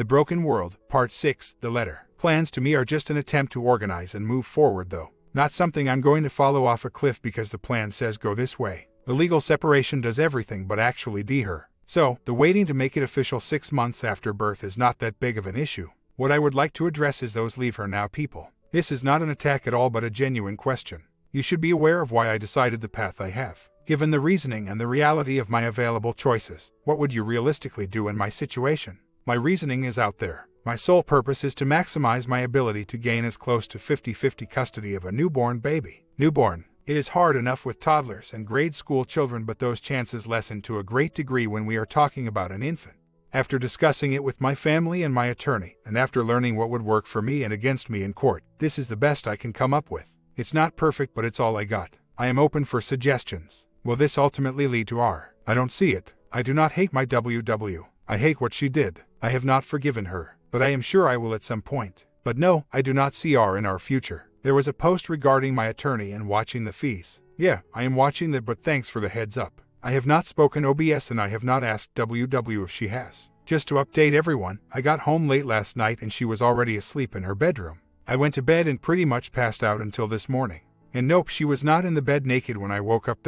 The Broken World, Part 6, The Letter. Plans to me are just an attempt to organize and move forward though. Not something I'm going to follow off a cliff because the plan says go this way. The legal separation does everything but actually her. So, the waiting to make it official 6 months after birth is not that big of an issue. What I would like to address is those leave her now people. This is not an attack at all but a genuine question. You should be aware of why I decided the path I have. Given the reasoning and the reality of my available choices, what would you realistically do in my situation? My reasoning is out there. My sole purpose is to maximize my ability to gain as close to 50-50 custody of a newborn baby. Newborn. It is hard enough with toddlers and grade school children, but those chances lessen to a great degree when we are talking about an infant. After discussing it with my family and my attorney, and after learning what would work for me and against me in court, this is the best I can come up with. It's not perfect, but it's all I got. I am open for suggestions. Will this ultimately lead to R? I don't see it. I do not hate my WW. I hate what she did. I have not forgiven her, but I am sure I will at some point. But no, I do not see R in our future. There was a post regarding my attorney and watching the fees. Yeah, I am watching that, but thanks for the heads up. I have not spoken OBS and I have not asked WW if she has. Just to update everyone, I got home late last night and she was already asleep in her bedroom. I went to bed and pretty much passed out until this morning. And nope, she was not in the bed naked when I woke up.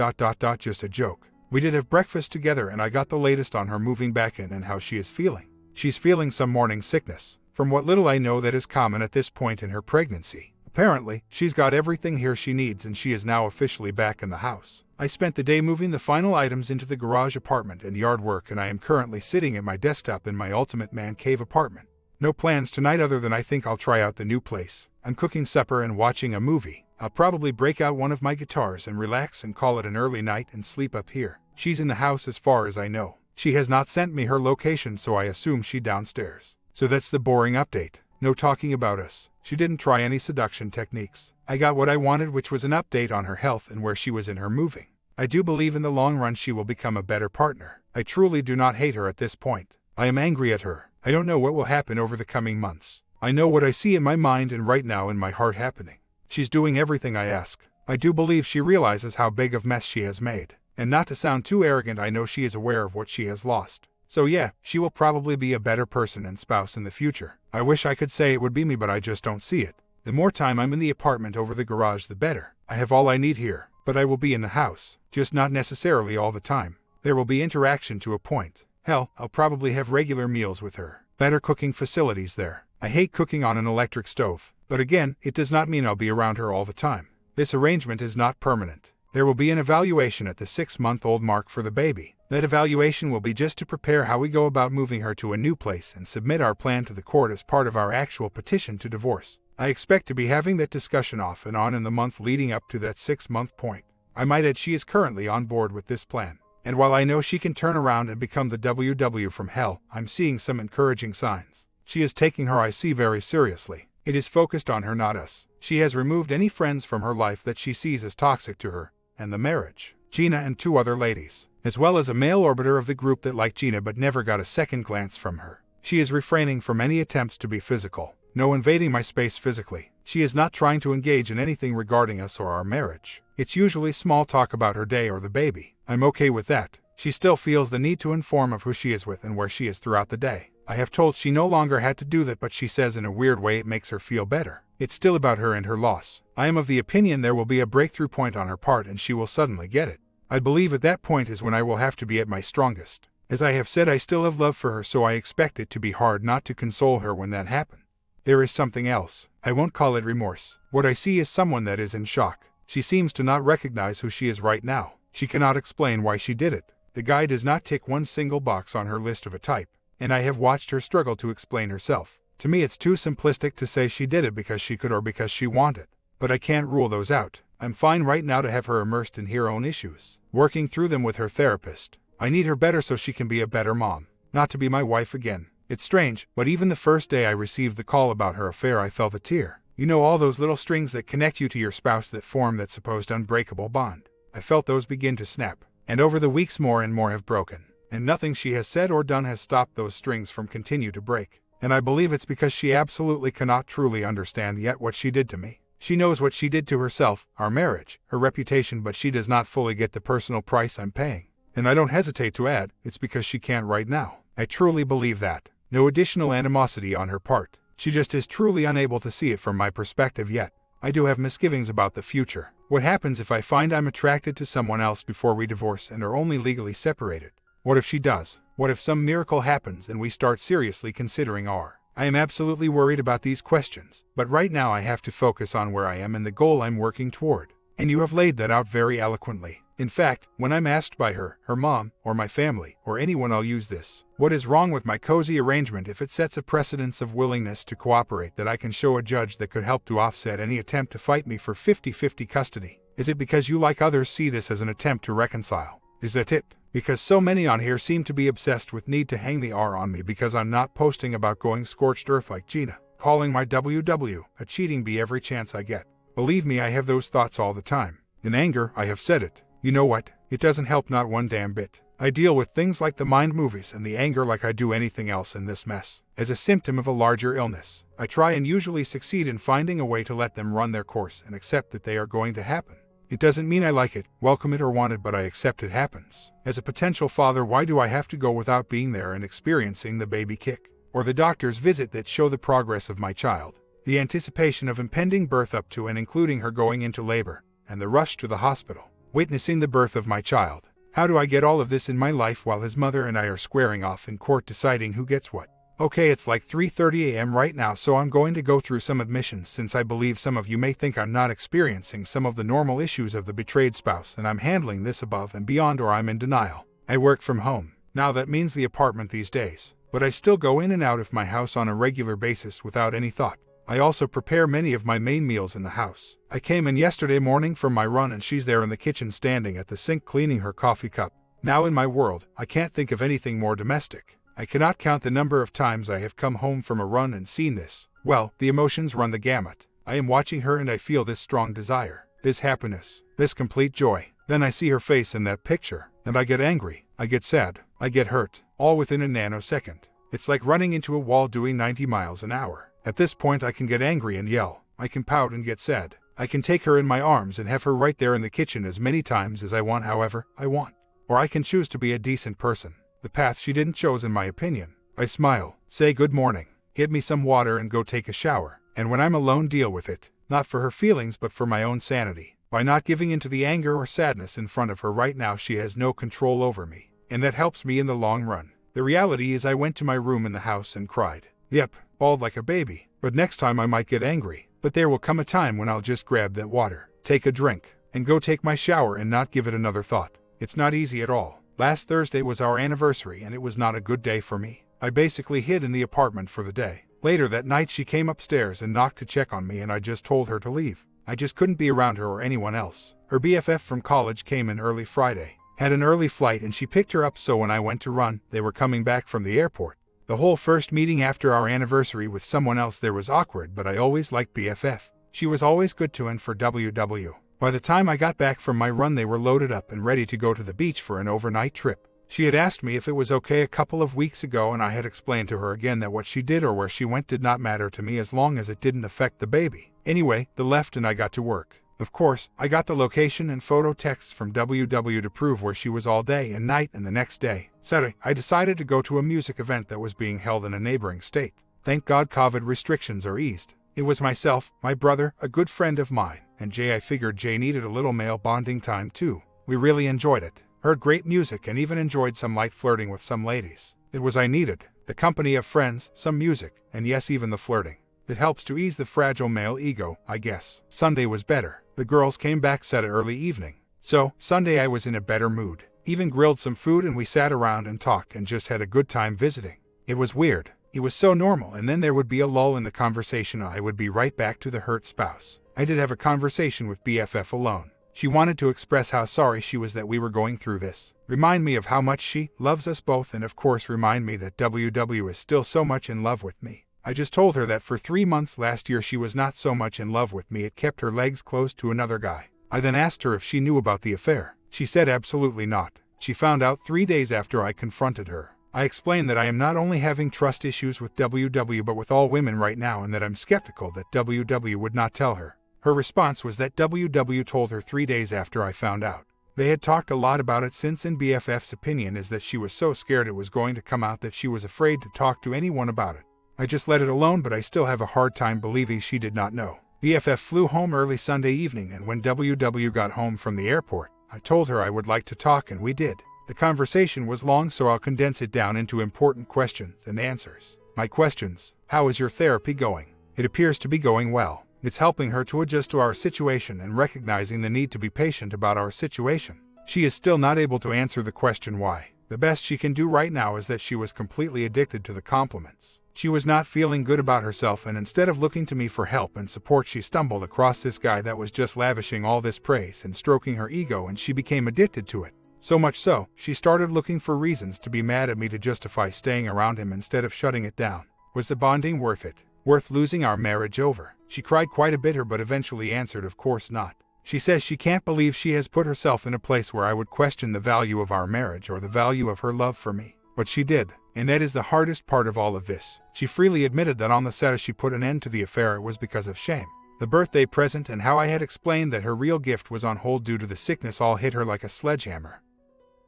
Just a joke. We did have breakfast together and I got the latest on her moving back in and how she is feeling. She's feeling some morning sickness. From what little I know, that is common at this point in her pregnancy. Apparently, she's got everything here she needs and she is now officially back in the house. I spent the day moving the final items into the garage apartment and yard work, and I am currently sitting at my desktop in my ultimate man cave apartment. No plans tonight other than I think I'll try out the new place. I'm cooking supper and watching a movie. I'll probably break out one of my guitars and relax and call it an early night and sleep up here. She's in the house as far as I know. She has not sent me her location, so I assume she's downstairs. So that's the boring update. No talking about us. She didn't try any seduction techniques. I got what I wanted, which was an update on her health and where she was in her moving. I do believe in the long run she will become a better partner. I truly do not hate her at this point. I am angry at her. I don't know what will happen over the coming months. I know what I see in my mind and right now in my heart happening. She's doing everything I ask. I do believe she realizes how big of mess she has made. And not to sound too arrogant, I know she is aware of what she has lost. So yeah, she will probably be a better person and spouse in the future. I wish I could say it would be me, but I just don't see it. The more time I'm in the apartment over the garage, the better. I have all I need here, but I will be in the house, just not necessarily all the time. There will be interaction to a point. Hell, I'll probably have regular meals with her. Better cooking facilities there. I hate cooking on an electric stove, but again, it does not mean I'll be around her all the time. This arrangement is not permanent. There will be an evaluation at the 6-month-old mark for the baby. That evaluation will be just to prepare how we go about moving her to a new place and submit our plan to the court as part of our actual petition to divorce. I expect to be having that discussion off and on in the month leading up to that 6-month point. I might add she is currently on board with this plan. And while I know she can turn around and become the WW from hell, I'm seeing some encouraging signs. She is taking her IC very seriously. It is focused on her, not us. She has removed any friends from her life that she sees as toxic to her, and the marriage. Gina and 2 other ladies, as well as a male orbiter of the group that liked Gina but never got a second glance from her. She is refraining from any attempts to be physical. No invading my space physically. She is not trying to engage in anything regarding us or our marriage. It's usually small talk about her day or the baby. I'm okay with that. She still feels the need to inform of who she is with and where she is throughout the day. I have told she no longer had to do that, but she says in a weird way it makes her feel better. It's still about her and her loss. I am of the opinion there will be a breakthrough point on her part and she will suddenly get it. I believe at that point is when I will have to be at my strongest. As I have said, I still have love for her, so I expect it to be hard not to console her when that happens. There is something else. I won't call it remorse. What I see is someone that is in shock. She seems to not recognize who she is right now. She cannot explain why she did it. The guy does not tick one single box on her list of a type. And I have watched her struggle to explain herself. To me it's too simplistic to say she did it because she could or because she wanted. But I can't rule those out. I'm fine right now to have her immersed in her own issues, working through them with her therapist. I need her better so she can be a better mom. Not to be my wife again. It's strange, but even the first day I received the call about her affair I felt a tear. You know, all those little strings that connect you to your spouse that form that supposed unbreakable bond. I felt those begin to snap. And over the weeks more and more have broken. And nothing she has said or done has stopped those strings from continue to break. And I believe it's because she absolutely cannot truly understand yet what she did to me. She knows what she did to herself, our marriage, her reputation, but she does not fully get the personal price I'm paying. And I don't hesitate to add, it's because she can't right now. I truly believe that. No additional animosity on her part. She just is truly unable to see it from my perspective yet. I do have misgivings about the future. What happens if I find I'm attracted to someone else before we divorce and are only legally separated? What if she does? What if some miracle happens and we start seriously considering I am absolutely worried about these questions, but right now I have to focus on where I am and the goal I'm working toward. And you have laid that out very eloquently. In fact, when I'm asked by her mom, or my family, or anyone, I'll use this. What is wrong with my cozy arrangement if it sets a precedence of willingness to cooperate that I can show a judge that could help to offset any attempt to fight me for 50-50 custody? Is it because you, like others, see this as an attempt to reconcile? Is that it? Because so many on here seem to be obsessed with need to hang the R on me because I'm not posting about going scorched earth like Gina, calling my WW a cheating bee every chance I get. Believe me, I have those thoughts all the time. In anger, I have said it. You know what? It doesn't help not one damn bit. I deal with things like the mind movies and the anger like I do anything else in this mess. As a symptom of a larger illness, I try and usually succeed in finding a way to let them run their course and accept that they are going to happen. It doesn't mean I like it, welcome it, or want it, but I accept it happens. As a potential father, why do I have to go without being there and experiencing the baby kick, or the doctor's visit that show the progress of my child? The anticipation of impending birth up to and including her going into labor, and the rush to the hospital, witnessing the birth of my child. How do I get all of this in my life while his mother and I are squaring off in court deciding who gets what? Okay, it's like 3:30 a.m. right now, so I'm going to go through some admissions since I believe some of you may think I'm not experiencing some of the normal issues of the betrayed spouse and I'm handling this above and beyond, or I'm in denial. I work from home. Now that means the apartment these days, but I still go in and out of my house on a regular basis without any thought. I also prepare many of my main meals in the house. I came in yesterday morning from my run and she's there in the kitchen standing at the sink cleaning her coffee cup. Now in my world, I can't think of anything more domestic. I cannot count the number of times I have come home from a run and seen this. Well, the emotions run the gamut. I am watching her and I feel this strong desire, this happiness, this complete joy. Then I see her face in that picture, and I get angry, I get sad, I get hurt, all within a nanosecond. It's like running into a wall doing 90 miles an hour. At this point I can get angry and yell, I can pout and get sad. I can take her in my arms and have her right there in the kitchen as many times as I want, however I want. Or I can choose to be a decent person. The path she didn't choose in my opinion. I smile, say good morning, get me some water and go take a shower. And when I'm alone, deal with it, not for her feelings but for my own sanity. By not giving into the anger or sadness in front of her right now, she has no control over me. And that helps me in the long run. The reality is I went to my room in the house and cried. Yep, bawled like a baby. But next time I might get angry. But there will come a time when I'll just grab that water, take a drink, and go take my shower and not give it another thought. It's not easy at all. Last Thursday was our anniversary and it was not a good day for me. I basically hid in the apartment for the day. Later that night she came upstairs and knocked to check on me and I just told her to leave. I just couldn't be around her or anyone else. Her BFF from college came in early Friday, had an early flight, and she picked her up, so when I went to run, they were coming back from the airport. The whole first meeting after our anniversary with someone else there was awkward, but I always liked BFF. She was always good to and for WW. By the time I got back from my run they were loaded up and ready to go to the beach for an overnight trip. She had asked me if it was okay a couple of weeks ago and I had explained to her again that what she did or where she went did not matter to me as long as it didn't affect the baby. Anyway, they left and I got to work. Of course, I got the location and photo texts from WW to prove where she was all day and night, and the next day, Saturday, I decided to go to a music event that was being held in a neighboring state. Thank God COVID restrictions are eased. It was myself, my brother, a good friend of mine, and Jay. I figured Jay needed a little male bonding time too. We really enjoyed it, heard great music, and even enjoyed some light flirting with some ladies. It was I needed, the company of friends, some music, and yes, even the flirting. It helps to ease the fragile male ego, I guess. Sunday was better. The girls came back Saturday early evening. So, Sunday I was in a better mood. Even grilled some food and we sat around and talked and just had a good time visiting. It was weird. It was so normal, and then there would be a lull in the conversation. I would be right back to the hurt spouse. I did have a conversation with BFF alone. She wanted to express how sorry she was that we were going through this. Remind me of how much she loves us both, and of course remind me that WW is still so much in love with me. I just told her that for 3 months last year she was not so much in love with me, it kept her legs closed to another guy. I then asked her if she knew about the affair. She said absolutely not. She found out 3 days after I confronted her. I explained that I am not only having trust issues with WW but with all women right now, and that I'm skeptical that WW would not tell her. Her response was that WW told her 3 days after I found out. They had talked a lot about it since, and BFF's opinion is that she was so scared it was going to come out that she was afraid to talk to anyone about it. I just let it alone, but I still have a hard time believing she did not know. BFF flew home early Sunday evening, and when WW got home from the airport, I told her I would like to talk, and we did. The conversation was long, so I'll condense it down into important questions and answers. My questions: how is your therapy going? It appears to be going well. It's helping her to adjust to our situation and recognizing the need to be patient about our situation. She is still not able to answer the question why. The best she can do right now is that she was completely addicted to the compliments. She was not feeling good about herself, and instead of looking to me for help and support, she stumbled across this guy that was just lavishing all this praise and stroking her ego, and she became addicted to it. So much so, she started looking for reasons to be mad at me to justify staying around him instead of shutting it down. Was the bonding worth it? Worth losing our marriage over? She cried quite a bit, but eventually answered, of course not. She says she can't believe she has put herself in a place where I would question the value of our marriage or the value of her love for me. But she did, and that is the hardest part of all of this. She freely admitted that on the set as she put an end to the affair, it was because of shame. The birthday present and how I had explained that her real gift was on hold due to the sickness all hit her like a sledgehammer.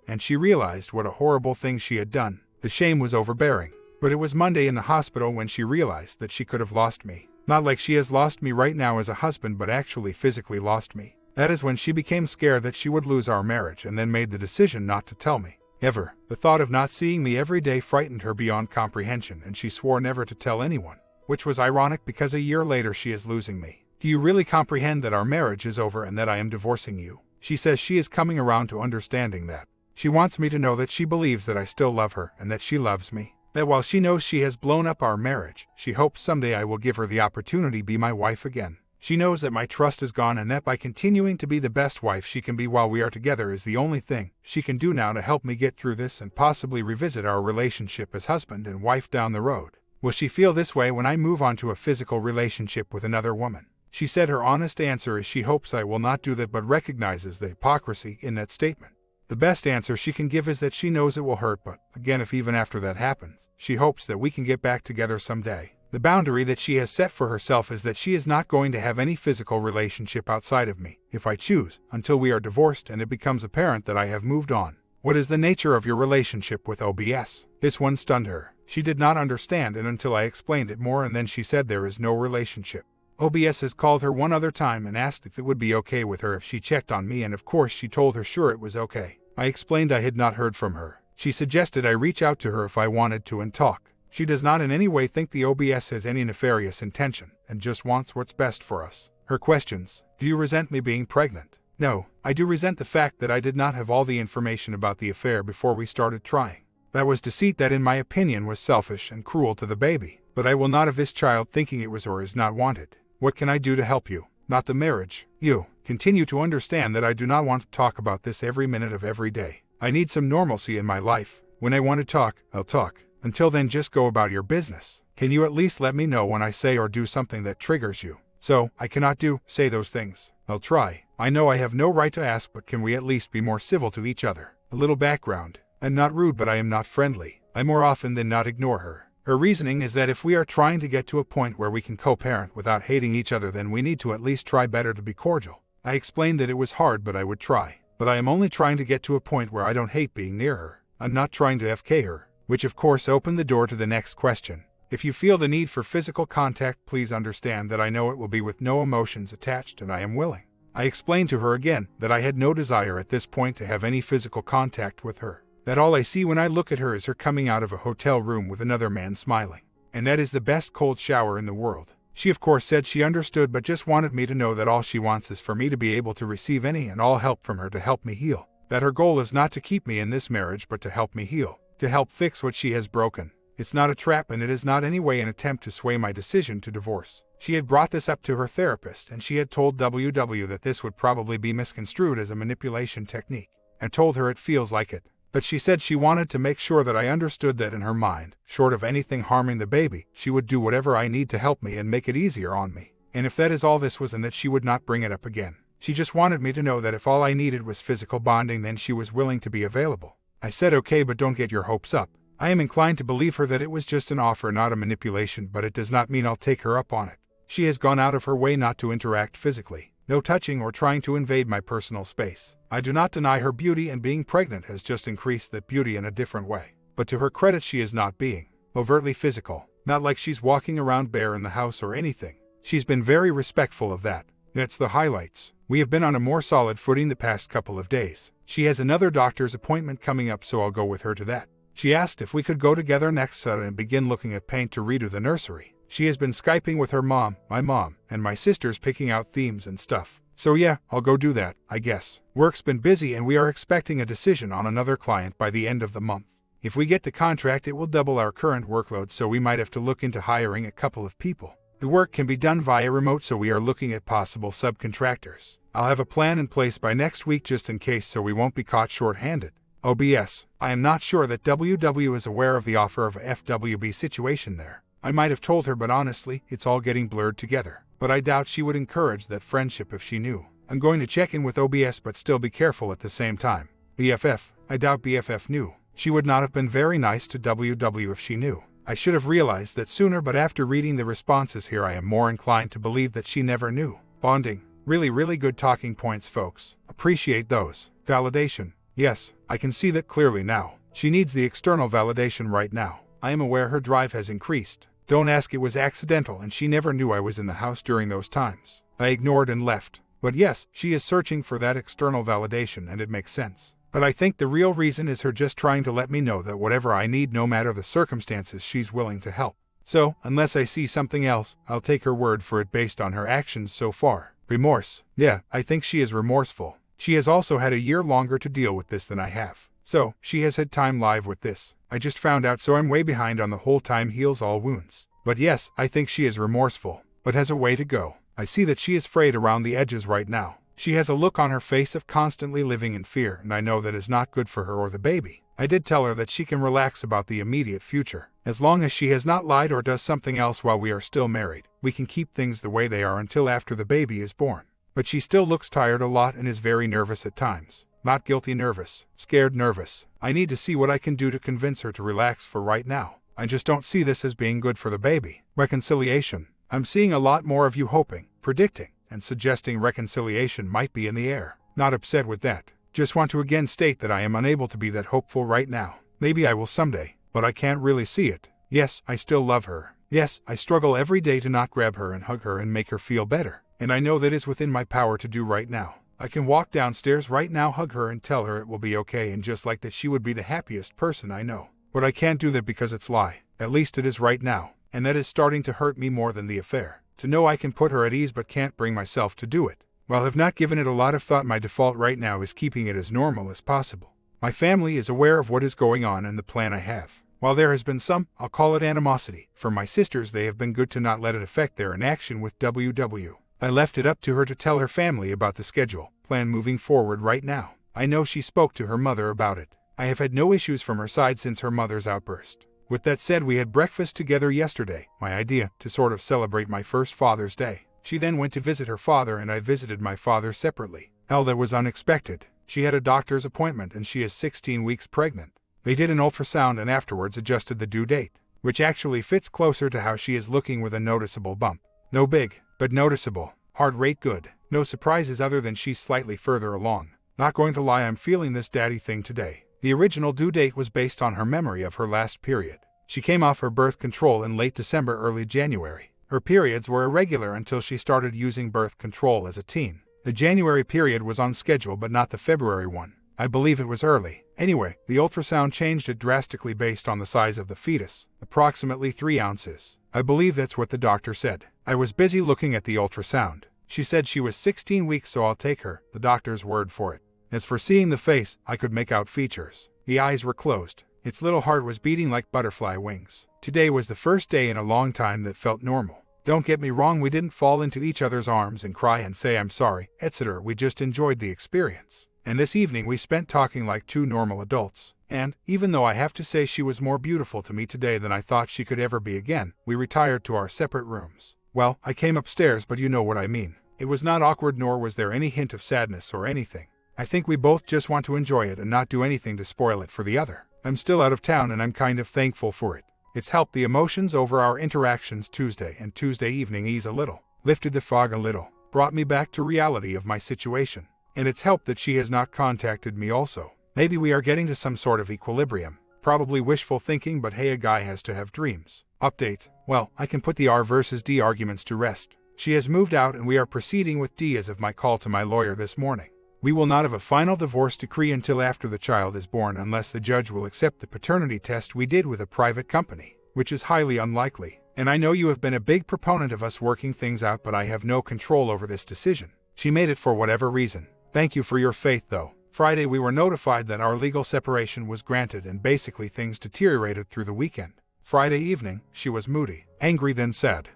And she realized what a horrible thing she had done. The shame was overbearing. But it was Monday in the hospital when she realized that she could have lost me. Not like she has lost me right now as a husband, but actually physically lost me. That is when she became scared that she would lose our marriage, and then made the decision not to tell me. Ever. The thought of not seeing me every day frightened her beyond comprehension, and she swore never to tell anyone. Which was ironic, because a year later she is losing me. Do you really comprehend that our marriage is over and that I am divorcing you? She says she is coming around to understanding that. She wants me to know that she believes that I still love her and that she loves me. That while she knows she has blown up our marriage, she hopes someday I will give her the opportunity to be my wife again. She knows that my trust is gone, and that by continuing to be the best wife she can be while we are together is the only thing she can do now to help me get through this and possibly revisit our relationship as husband and wife down the road. Will she feel this way when I move on to a physical relationship with another woman? She said her honest answer is she hopes I will not do that, but recognizes the hypocrisy in that statement. The best answer she can give is that she knows it will hurt, but again, if even after that happens, she hopes that we can get back together someday. The boundary that she has set for herself is that she is not going to have any physical relationship outside of me, if I choose, until we are divorced and it becomes apparent that I have moved on. What is the nature of your relationship with OBS? This one stunned her. She did not understand, and until I explained it more, and then she said there is no relationship. OBS has called her one other time and asked if it would be okay with her if she checked on me, and of course she told her sure it was okay. I explained I had not heard from her. She suggested I reach out to her if I wanted to and talk. She does not in any way think the OBS has any nefarious intention, and just wants what's best for us. Her questions: do you resent me being pregnant? No, I do resent the fact that I did not have all the information about the affair before we started trying. That was deceit that in my opinion was selfish and cruel to the baby. But I will not have this child thinking it was or is not wanted. What can I do to help you? Not the marriage. You continue to understand that I do not want to talk about this every minute of every day. I need some normalcy in my life. When I want to talk, I'll talk. Until then, just go about your business. Can you at least let me know when I say or do something that triggers you? So, I cannot say those things. I'll try. I know I have no right to ask, but can we at least be more civil to each other? A little background. I'm not rude, but I am not friendly. I more often than not ignore her. Her reasoning is that if we are trying to get to a point where we can co-parent without hating each other, then we need to at least try better to be cordial. I explained that it was hard, but I would try. But I am only trying to get to a point where I don't hate being near her. I'm not trying to FK her. Which of course opened the door to the next question. If you feel the need for physical contact, please understand that I know it will be with no emotions attached, and I am willing. I explained to her again that I had no desire at this point to have any physical contact with her. That all I see when I look at her is her coming out of a hotel room with another man smiling. And that is the best cold shower in the world. She of course said she understood, but just wanted me to know that all she wants is for me to be able to receive any and all help from her to help me heal. That her goal is not to keep me in this marriage, but to help me heal. To help fix what she has broken. It's not a trap, and it is not any way an attempt to sway my decision to divorce. She had brought this up to her therapist, and she had told WW that this would probably be misconstrued as a manipulation technique, and told her it feels like it. But she said she wanted to make sure that I understood that in her mind, short of anything harming the baby, she would do whatever I need to help me and make it easier on me. And if that is all this was, and that she would not bring it up again. She just wanted me to know that if all I needed was physical bonding, then she was willing to be available. I said okay, but don't get your hopes up. I am inclined to believe her that it was just an offer, not a manipulation, but it does not mean I'll take her up on it. She has gone out of her way not to interact physically. No touching or trying to invade my personal space. I do not deny her beauty, and being pregnant has just increased that beauty in a different way. But to her credit, she is not being overtly physical. Not like she's walking around bare in the house or anything. She's been very respectful of that. That's the highlights. We have been on a more solid footing the past couple of days. She has another doctor's appointment coming up, so I'll go with her to that. She asked if we could go together next Saturday and begin looking at paint to redo the nursery. She has been Skyping with her mom, and my sisters, picking out themes and stuff. So yeah, I'll go do that, I guess. Work's been busy and we are expecting a decision on another client by the end of the month. If we get the contract, it will double our current workload, so we might have to look into hiring a couple of people. The work can be done via remote, so we are looking at possible subcontractors. I'll have a plan in place by next week just in case, so we won't be caught short-handed. OBS, I am not sure that WW is aware of the offer of a FWB situation there. I might have told her, but honestly, it's all getting blurred together. But I doubt she would encourage that friendship if she knew. I'm going to check in with OBS, but still be careful at the same time. BFF, I doubt BFF knew. She would not have been very nice to WW if she knew. I should have realized that sooner, but after reading the responses here, I am more inclined to believe that she never knew. Bonding. Really good talking points, folks. Appreciate those. Validation. Yes, I can see that clearly now. She needs the external validation right now. I am aware her drive has increased. Don't ask, it was accidental and she never knew I was in the house during those times. I ignored and left. But yes, she is searching for that external validation, and it makes sense. But I think the real reason is her just trying to let me know that whatever I need, no matter the circumstances, she's willing to help. So, unless I see something else, I'll take her word for it based on her actions so far. Remorse. Yeah, I think she is remorseful. She has also had a year longer to deal with this than I have. So, she has had time live with this. I just found out, so I'm way behind on the whole time heals all wounds. But yes, I think she is remorseful, but has a way to go. I see that she is frayed around the edges right now. She has a look on her face of constantly living in fear, and I know that is not good for her or the baby. I did tell her that she can relax about the immediate future. As long as she has not lied or does something else while we are still married, we can keep things the way they are until after the baby is born. But she still looks tired a lot and is very nervous at times. Not guilty nervous, scared nervous. I need to see what I can do to convince her to relax for right now. I just don't see this as being good for the baby. Reconciliation. I'm seeing a lot more of you hoping, predicting, and suggesting reconciliation might be in the air. Not upset with that. Just want to again state that I am unable to be that hopeful right now. Maybe I will someday, but I can't really see it. Yes, I still love her. Yes, I struggle every day to not grab her and hug her and make her feel better. And I know that is within my power to do right now. I can walk downstairs right now, hug her, and tell her it will be okay, and just like that she would be the happiest person I know. But I can't do that because it's lie. At least it is right now. And that is starting to hurt me more than the affair. To know I can put her at ease but can't bring myself to do it. While I've not given it a lot of thought, my default right now is keeping it as normal as possible. My family is aware of what is going on and the plan I have. While there has been some, I'll call it animosity, from my sisters, they have been good to not let it affect their inaction with WW. I left it up to her to tell her family about the schedule, plan moving forward right now. I know she spoke to her mother about it. I have had no issues from her side since her mother's outburst. With that said, we had breakfast together yesterday, my idea, to sort of celebrate my first Father's Day. She then went to visit her father and I visited my father separately. That was unexpected. She had a doctor's appointment and she is 16 weeks pregnant. They did an ultrasound and afterwards adjusted the due date, which actually fits closer to how she is looking, with a noticeable bump. No big, but noticeable. Heart rate good. No surprises other than she's slightly further along. Not going to lie, I'm feeling this daddy thing today. The original due date was based on her memory of her last period. She came off her birth control in late December, early January. Her periods were irregular until she started using birth control as a teen. The January period was on schedule but not the February one. I believe it was early. Anyway, the ultrasound changed it drastically based on the size of the fetus, approximately 3 ounces. I believe that's what the doctor said. I was busy looking at the ultrasound. She said she was 16 weeks, so I'll take her, the doctor's word for it. As for seeing the face, I could make out features. The eyes were closed. Its little heart was beating like butterfly wings. Today was the first day in a long time that felt normal. Don't get me wrong, we didn't fall into each other's arms and cry and say I'm sorry, etc. We just enjoyed the experience. And this evening we spent talking like two normal adults. And, even though I have to say she was more beautiful to me today than I thought she could ever be again, we retired to our separate rooms. Well, I came upstairs, but you know what I mean. It was not awkward, nor was there any hint of sadness or anything. I think we both just want to enjoy it and not do anything to spoil it for the other. I'm still out of town and I'm kind of thankful for it. It's helped the emotions over our interactions Tuesday and Tuesday evening ease a little, lifted the fog a little. brought me back to reality of my situation. And it's helped that she has not contacted me also. Maybe we are getting to some sort of equilibrium. Probably wishful thinking, but hey, a guy has to have dreams. Update. Well, I can put the R versus D arguments to rest. She has moved out and we are proceeding with D as of my call to my lawyer this morning. We will not have a final divorce decree until after the child is born unless the judge will accept the paternity test we did with a private company, which is highly unlikely. And I know you have been a big proponent of us working things out, but I have no control over this decision. She made it for whatever reason. Thank you for your faith though. Friday we were notified that our legal separation was granted and basically things deteriorated through the weekend. Friday evening, she was moody, angry then sad.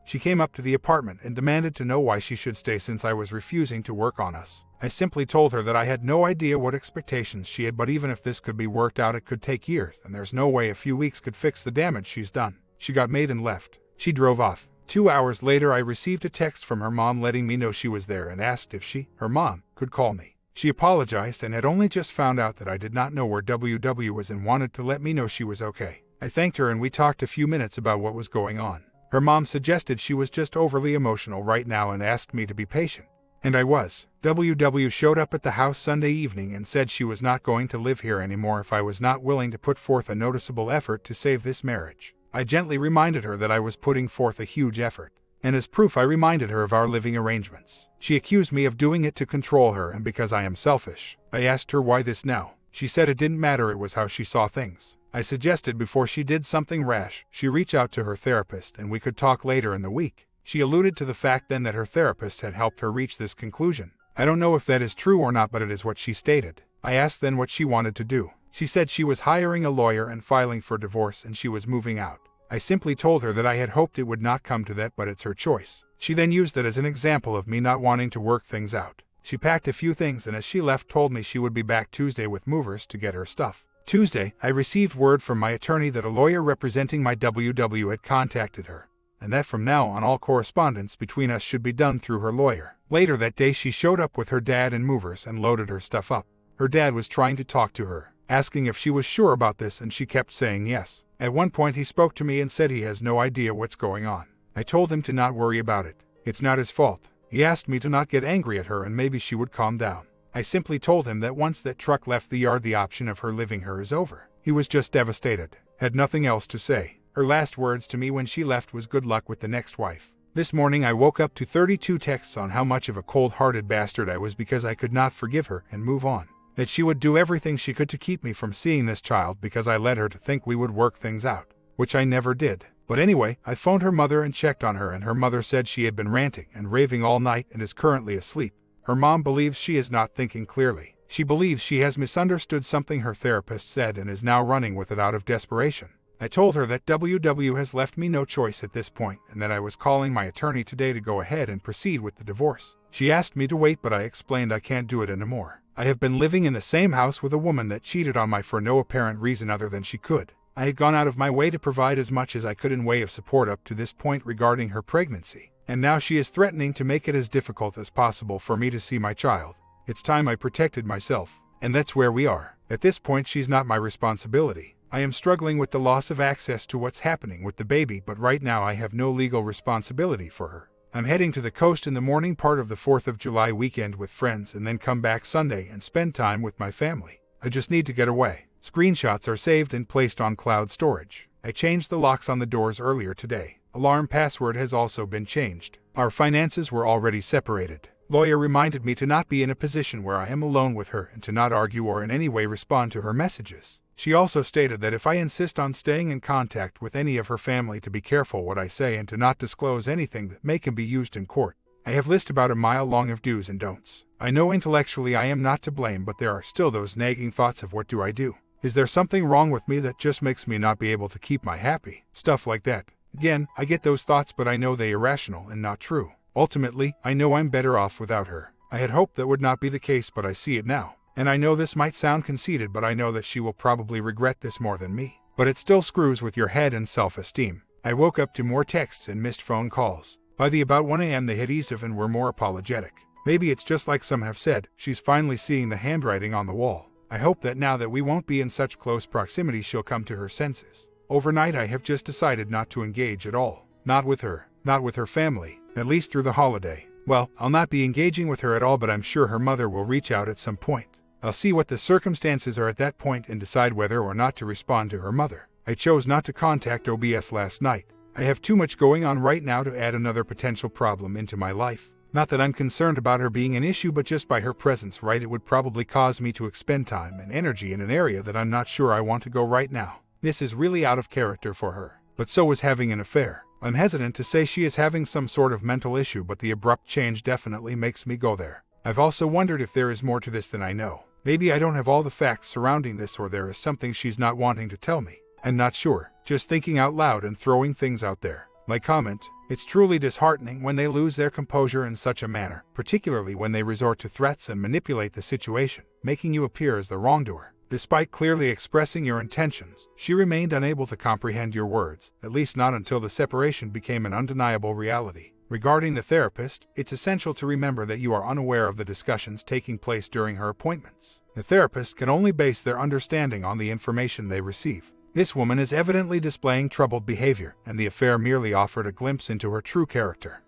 She came up to the apartment and demanded to know why she should stay since I was refusing to work on us. I simply told her that I had no idea what expectations she had, but even if this could be worked out it could take years and there's no way a few weeks could fix the damage she's done. She got made and left. She drove off. 2 hours later I received a text from her mom letting me know she was there and asked if her mom, could call me. She apologized and had only just found out that I did not know where WW was and wanted to let me know she was okay. I thanked her and we talked a few minutes about what was going on. Her mom suggested she was just overly emotional right now and asked me to be patient. And I was. WW showed up at the house Sunday evening and said she was not going to live here anymore if I was not willing to put forth a noticeable effort to save this marriage. I gently reminded her that I was putting forth a huge effort. And as proof I reminded her of our living arrangements. She accused me of doing it to control her and because I am selfish. I asked her why this now. She said it didn't matter, it was how she saw things. I suggested before she did something rash, she reach out to her therapist and we could talk later in the week. She alluded to the fact then that her therapist had helped her reach this conclusion. I don't know if that is true or not, but it is what she stated. I asked then what she wanted to do. She said she was hiring a lawyer and filing for divorce and she was moving out. I simply told her that I had hoped it would not come to that, but it's her choice. She then used that as an example of me not wanting to work things out. She packed a few things and as she left told me she would be back Tuesday with movers to get her stuff. Tuesday, I received word from my attorney that a lawyer representing my WW had contacted her, and that from now on all correspondence between us should be done through her lawyer. Later that day she showed up with her dad and movers and loaded her stuff up. Her dad was trying to talk to her, asking if she was sure about this, and she kept saying yes. At one point he spoke to me and said he has no idea what's going on. I told him to not worry about it. It's not his fault. He asked me to not get angry at her and maybe she would calm down. I simply told him that once that truck left the yard the option of her living here is over. He was just devastated. Had nothing else to say. Her last words to me when she left was good luck with the next wife. This morning I woke up to 32 texts on how much of a cold-hearted bastard I was because I could not forgive her and move on. That she would do everything she could to keep me from seeing this child because I led her to think we would work things out, which I never did. But anyway, I phoned her mother and checked on her and her mother said she had been ranting and raving all night and is currently asleep. Her mom believes she is not thinking clearly. She believes she has misunderstood something her therapist said and is now running with it out of desperation. I told her that WW has left me no choice at this point and that I was calling my attorney today to go ahead and proceed with the divorce. She asked me to wait, but I explained I can't do it anymore. I have been living in the same house with a woman that cheated on me for no apparent reason other than she could. I had gone out of my way to provide as much as I could in way of support up to this point regarding her pregnancy, and now she is threatening to make it as difficult as possible for me to see my child. It's time I protected myself, and that's where we are. At this point she's not my responsibility. I am struggling with the loss of access to what's happening with the baby, but right now I have no legal responsibility for her. I'm heading to the coast in the morning part of the 4th of July weekend with friends and then come back Sunday and spend time with my family. I just need to get away. Screenshots are saved and placed on cloud storage. I changed the locks on the doors earlier today. Alarm password has also been changed. Our finances were already separated. Lawyer reminded me to not be in a position where I am alone with her and to not argue or in any way respond to her messages. She also stated that if I insist on staying in contact with any of her family to be careful what I say and to not disclose anything that may can be used in court. I have listed about a mile long of do's and don'ts. I know intellectually I am not to blame, but there are still those nagging thoughts of what do I do? Is there something wrong with me that just makes me not be able to keep my happy? Stuff like that. Again, I get those thoughts, but I know they irrational and not true. Ultimately, I know I'm better off without her. I had hoped that would not be the case, but I see it now. And I know this might sound conceited, but I know that she will probably regret this more than me. But it still screws with your head and self-esteem. I woke up to more texts and missed phone calls. By the about 1 a.m. they had eased off and were more apologetic. Maybe it's just like some have said, she's finally seeing the handwriting on the wall. I hope that now that we won't be in such close proximity she'll come to her senses. Overnight I have just decided not to engage at all. Not with her family, at least through the holiday. Well, I'll not be engaging with her at all, but I'm sure her mother will reach out at some point. I'll see what the circumstances are at that point and decide whether or not to respond to her mother. I chose not to contact OBS last night. I have too much going on right now to add another potential problem into my life. Not that I'm concerned about her being an issue, but just by her presence, right? It would probably cause me to expend time and energy in an area that I'm not sure I want to go right now. This is really out of character for her. But so is having an affair. I'm hesitant to say she is having some sort of mental issue, but the abrupt change definitely makes me go there. I've also wondered if there is more to this than I know. Maybe I don't have all the facts surrounding this, or there is something she's not wanting to tell me. I'm not sure. Just thinking out loud and throwing things out there. My comment: it's truly disheartening when they lose their composure in such a manner, particularly when they resort to threats and manipulate the situation, making you appear as the wrongdoer. Despite clearly expressing your intentions, she remained unable to comprehend your words, at least not until the separation became an undeniable reality. Regarding the therapist, it's essential to remember that you are unaware of the discussions taking place during her appointments. The therapist can only base their understanding on the information they receive. This woman is evidently displaying troubled behavior, and the affair merely offered a glimpse into her true character.